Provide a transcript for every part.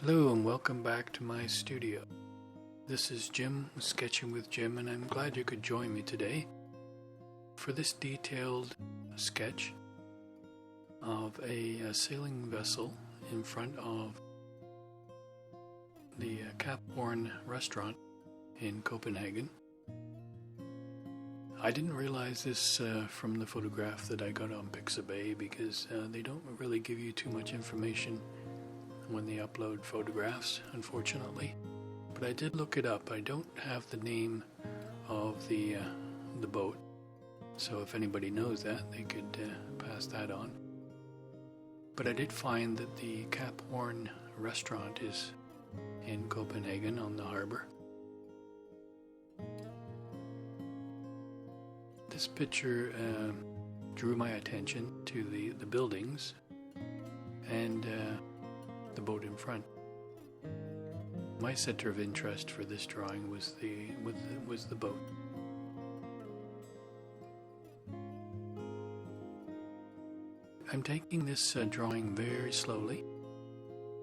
Hello and welcome back to my studio. This is Jim, Sketching with Jim, and I'm glad you could join me today for this detailed sketch of a sailing vessel in front of the Cap Horn restaurant in Copenhagen. I didn't realize this from the photograph that I got on Pixabay because they don't really give you too much information when they upload photographs, unfortunately. But I did look it up. I don't have the name of the boat, so if anybody knows that, they could pass that on. But I did find that the Cap Horn restaurant is in Copenhagen on the harbor. This picture drew my attention to the buildings and the boat in front. My center of interest for this drawing was the boat. I'm taking this drawing very slowly.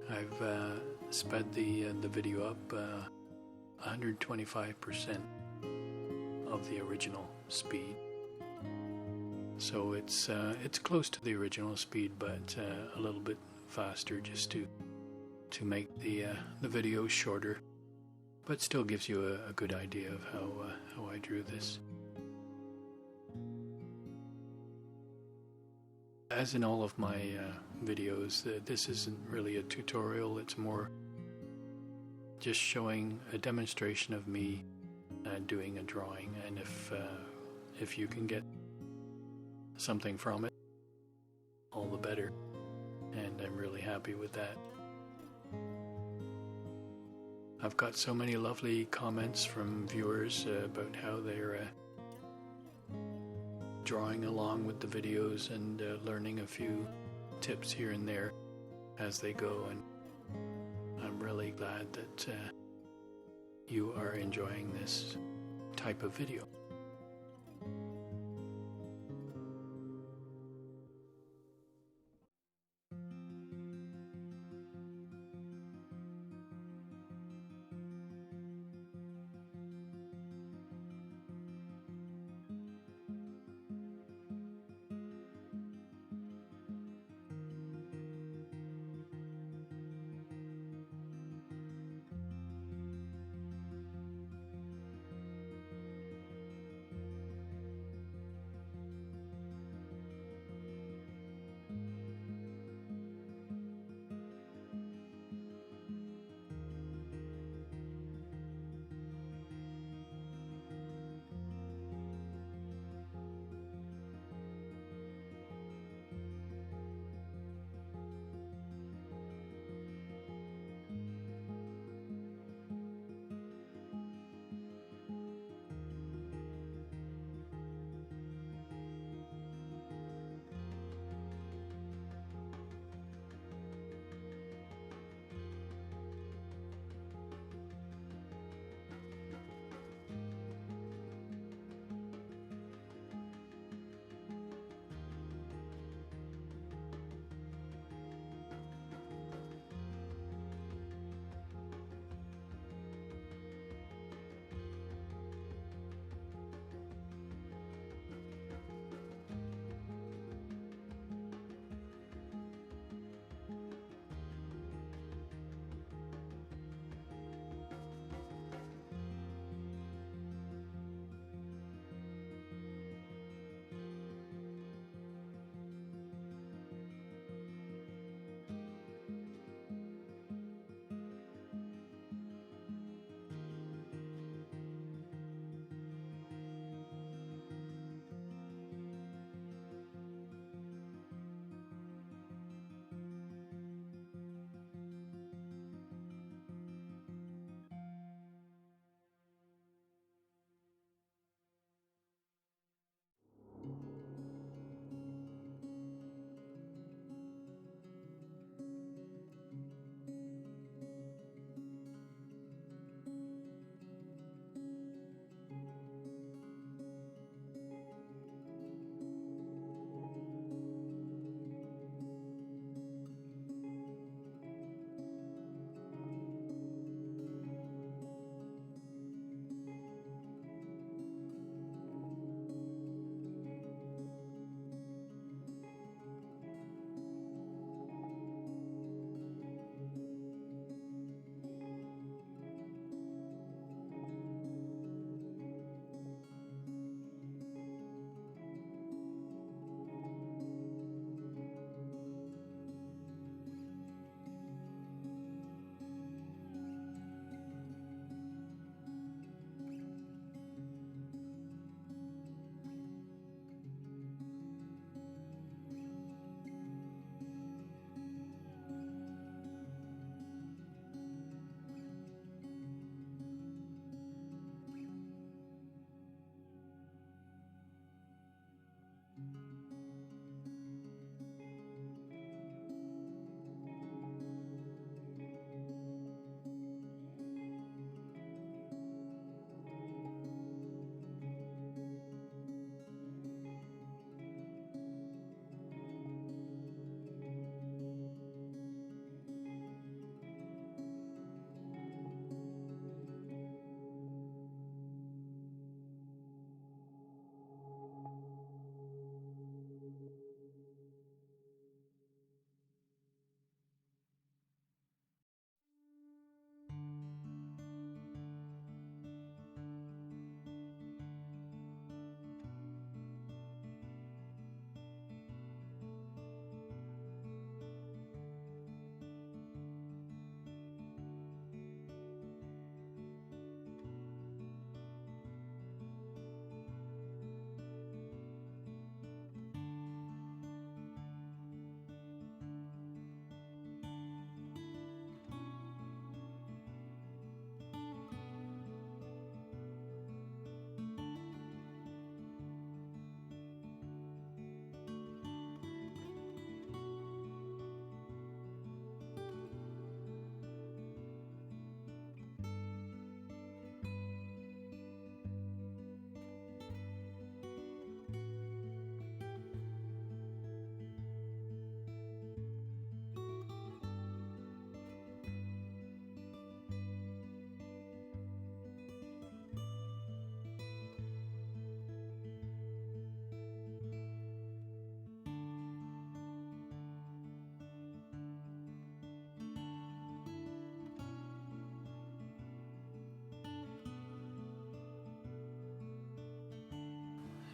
I've sped the video up 125% of the original speed. So it's close to the original speed, but a little bit faster, just to make the video shorter, but still gives you a good idea of how I drew this. As in all of my videos, this isn't really a tutorial. It's more just showing a demonstration of me doing a drawing, and if you can get something from it, all the better. And I'm really happy with that. I've got so many lovely comments from viewers about how they're drawing along with the videos and learning a few tips here and there as they go, and I'm really glad that you are enjoying this type of video.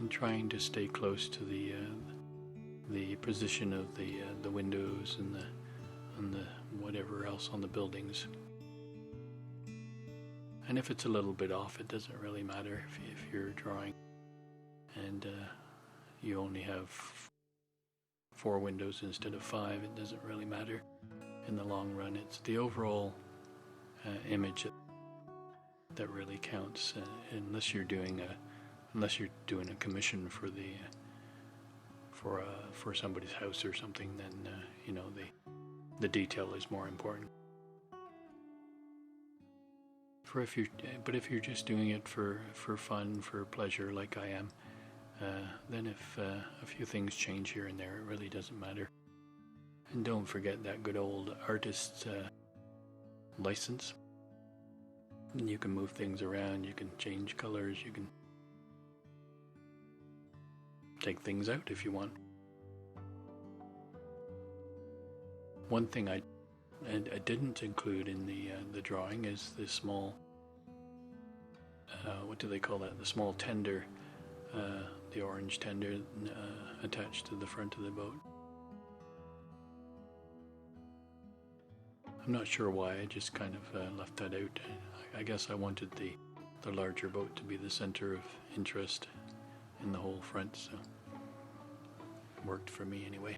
and trying to stay close to the position of the windows and the whatever else on the buildings. And if it's a little bit off, it doesn't really matter if you're drawing and you only have 4 windows instead of 5. It doesn't really matter in the long run. It's the overall image that really counts. Unless you're doing a commission for somebody's house or something, then the detail is more important. But if you're just doing it for fun, for pleasure, like I am, then if a few things change here and there, it really doesn't matter. And don't forget that good old artist's license. And you can move things around, you can change colors, you can take things out if you want. One thing I didn't include in the drawing is the small, what do they call that? The small tender, the orange tender attached to the front of the boat. I'm not sure why, I just kind of left that out. I guess I wanted the larger boat to be the center of interest in the whole front, so it worked for me anyway.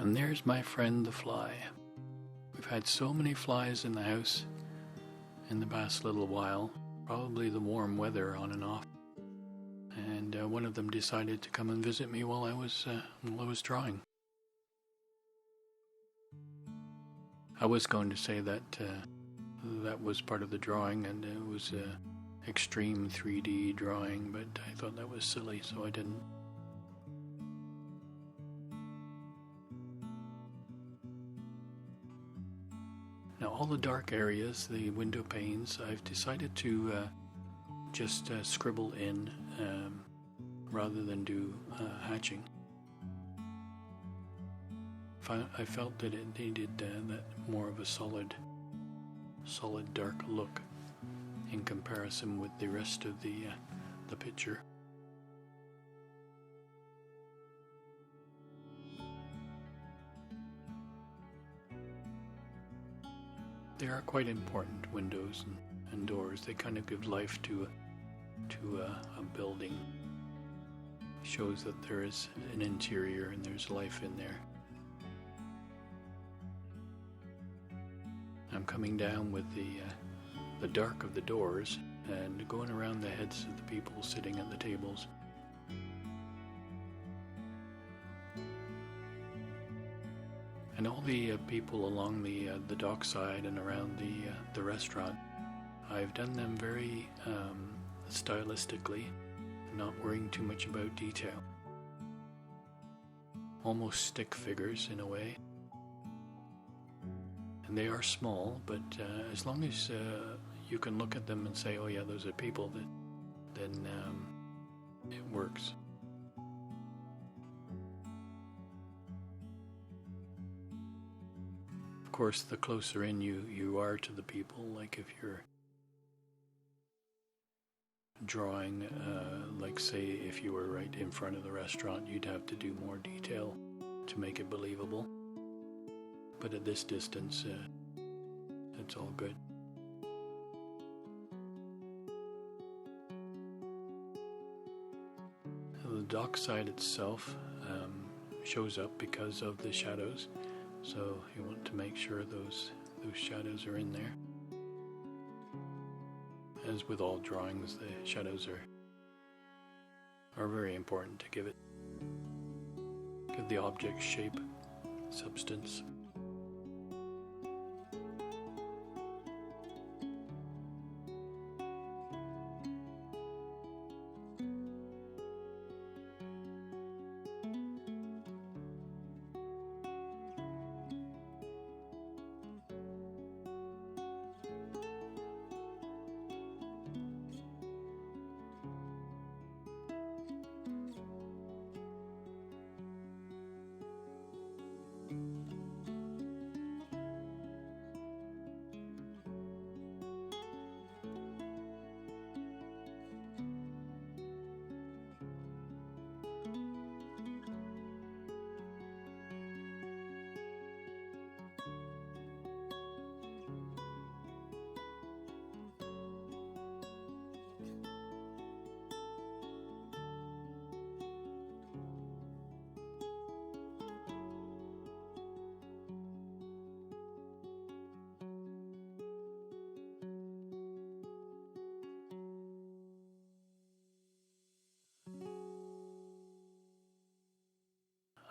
And there's my friend the fly. We've had so many flies in the house in the past little while, probably the warm weather on and off. And one of them decided to come and visit me while I was drawing. I was going to say that that was part of the drawing, and it was extreme 3D drawing, but I thought that was silly, so I didn't. Now all the dark areas, the window panes, I've decided to just scribble in rather than do hatching. I felt that it needed that more of a solid dark look in comparison with the rest of the picture. They are quite important, windows and doors. They kind of give life to a building. Shows that there is an interior and there's life in there. I'm coming down with the dark of the doors and going around the heads of the people sitting at the tables. And all the people along the dockside and around the restaurant, I've done them very stylistically, not worrying too much about detail. Almost stick figures in a way. And they are small, but as long as you can look at them and say, oh yeah, those are people, then it works. Of course, the closer in you are to the people, like if you're drawing, like say if you were right in front of the restaurant, you'd have to do more detail to make it believable. But at this distance, it's all good. The dockside itself shows up because of the shadows, so you want to make sure those shadows are in there. As with all drawings, the shadows are very important to give the object shape, substance.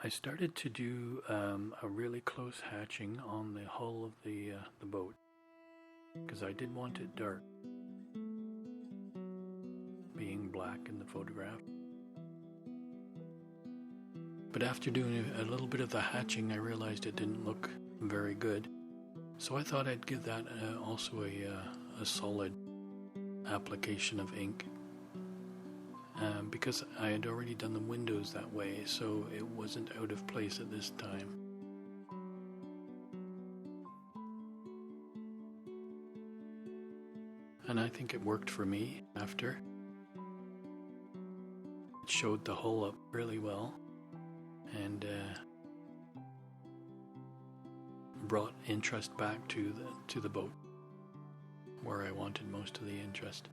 I started to do a really close hatching on the hull of the boat because I did want it dark, being black in the photograph. But after doing a little bit of the hatching, I realized it didn't look very good. So I thought I'd give that also a solid application of ink. Because I had already done the windows that way, so it wasn't out of place at this time. And I think it worked for me after. It showed the hull up really well and brought interest back to the boat, where I wanted most of the interest.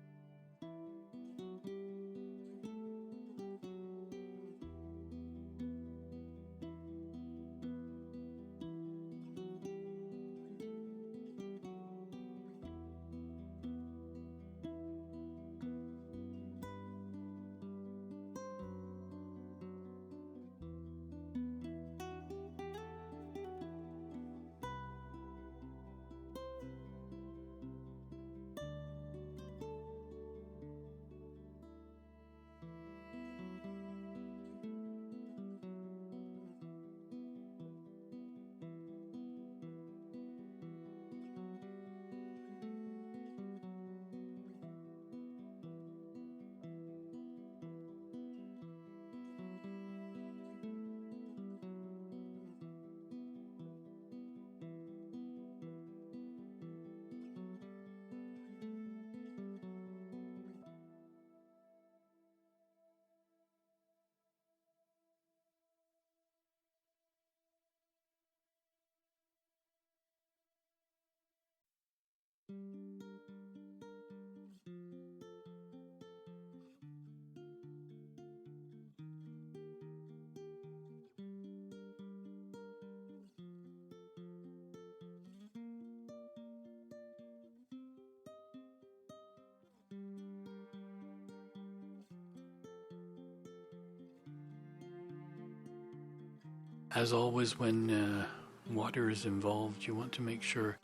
As always, when water is involved, you want to make sure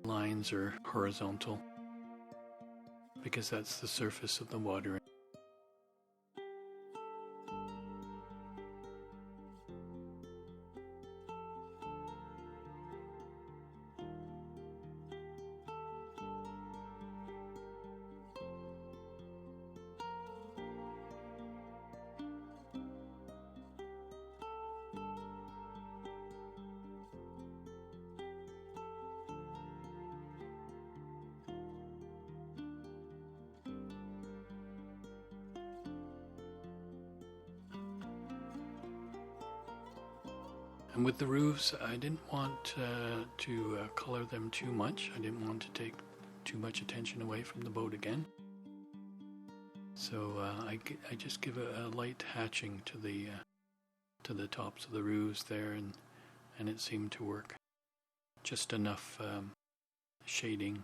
lines are horizontal, because that's the surface of the water. And with the roofs, I didn't want to color them too much. I didn't want to take too much attention away from the boat again. So I just give a light hatching to the tops of the roofs there, and it seemed to work. Just enough shading.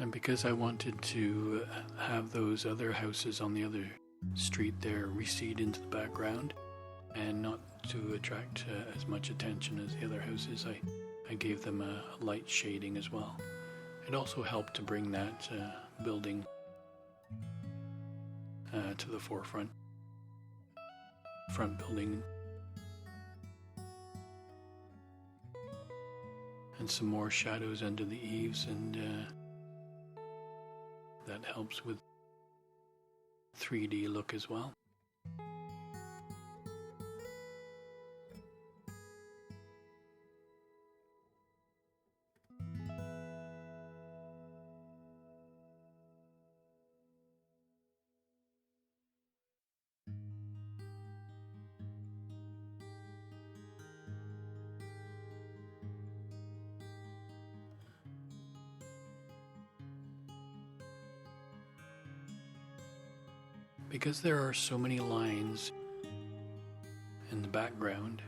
And because I wanted to have those other houses on the other street there recede into the background and not to attract as much attention as the other houses, I gave them a light shading as well. It also helped to bring that building to the forefront. Front building. And some more shadows under the eaves, and that helps with 3D look as well. Because there are so many lines in the background,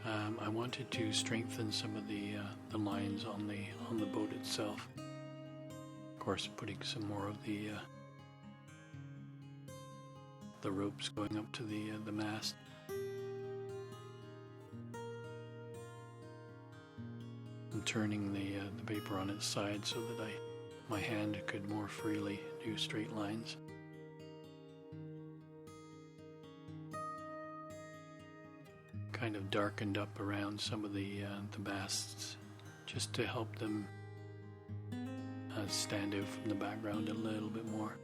I wanted to strengthen some of the lines on the boat itself. Of course, putting some more of the ropes going up to the mast. And turning the paper on its side so that my hand could more freely do straight lines. Kind of darkened up around some of the masts, just to help them stand out from the background a little bit more.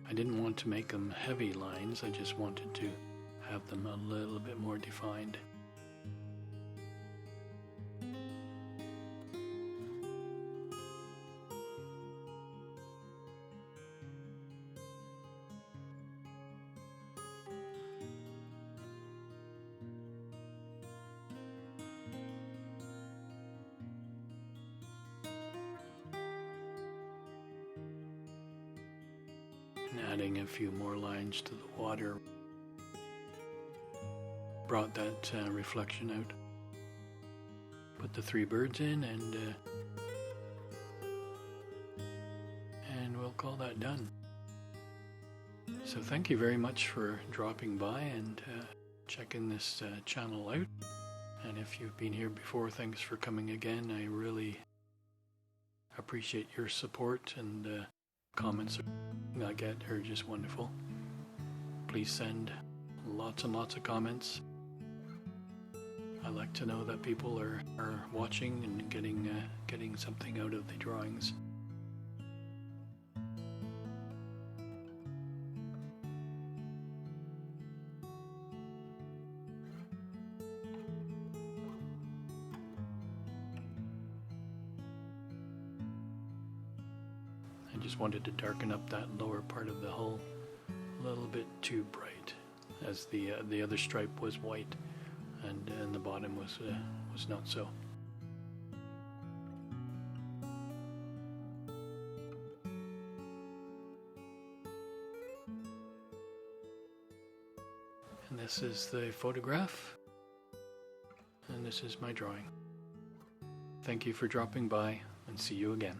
I didn't want to make them heavy lines, I just wanted to have them a little bit more defined. And adding a few more lines to the water brought that reflection out. Put the 3 birds in, and we'll call that done. So thank you very much for dropping by and checking this channel out. And if you've been here before, thanks for coming again. I really appreciate your support, and comments I get are just wonderful. Please send lots and lots of comments. I like to know that people are watching and getting something out of the drawings. just wanted to darken up that lower part of the hull a little bit too bright, as the other stripe was white, and the bottom was not so. And this is the photograph, and this is my drawing. Thank you for dropping by, and see you again.